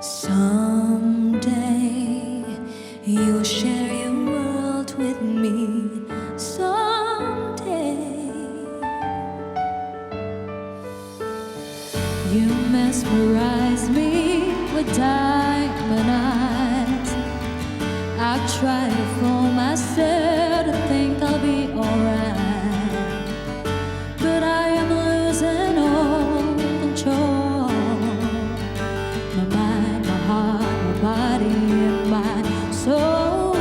Someday you'll share your world with me. Someday you mesmerize me with diamond eyes. I try to fool myself to think I'll be alright, but I am losing all control. My mind, my heart, my body, and my soul.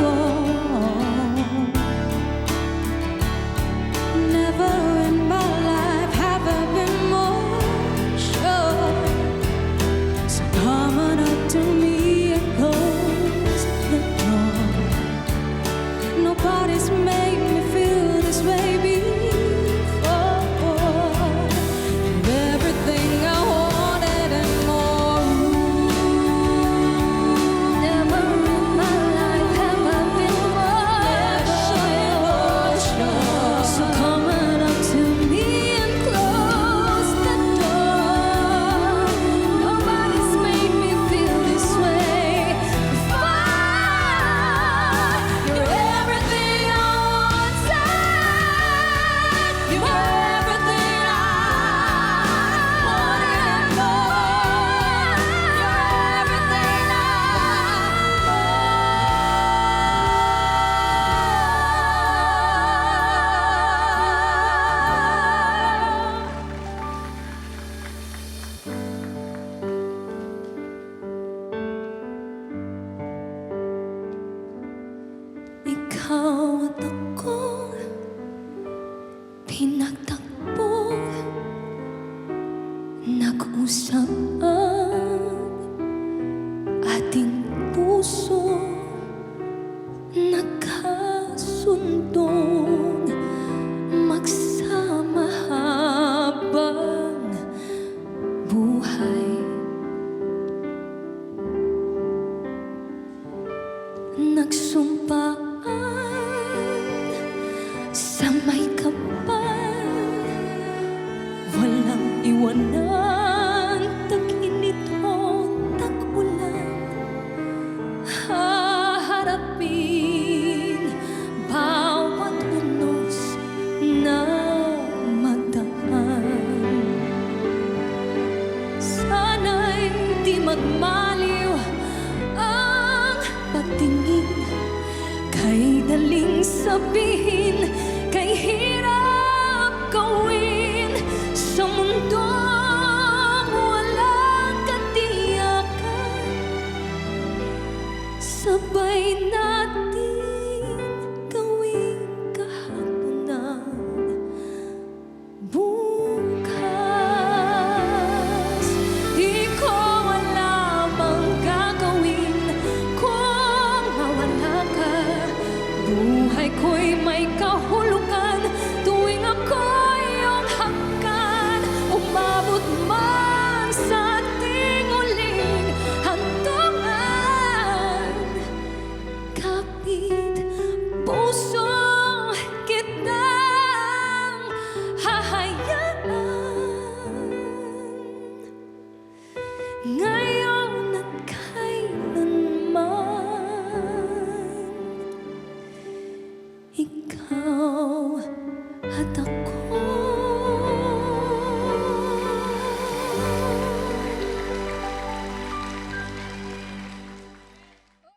Never in my life have I been more sure. So come on up to me and close the door. Nobody's made me feel this way before. Everything I wanted and more. Never in my life have I been more sure. So come on up to me and close the door. Nobody's made me feel this way before. You're everything I wanted. You're everything I wanted and more. You're everything Ikaw at ako pinagtakpo, nag-usap ang ating puso, nagkasundong magsama habang buhay. Nagsumpaan sa may kapal, walang iwanan, tag-init o tag-ulan. Haharapin bawat unos na magdaan. Sana'y di magmaliw ang pagtingin, kay daling sabihin, kay hirap gawin sa mundong walang katiyakan. Sabay natin gawin kahapon ng bukas. Di ko alam ang gagawin kung mawala ka. Buhay ko'y may kahulugan tuwing ako'y iyong hanggan. Umabot man sa ating uling hantungan, kapit puso kitang hahayaan. Ngayon at kailanman, ikaw at ako.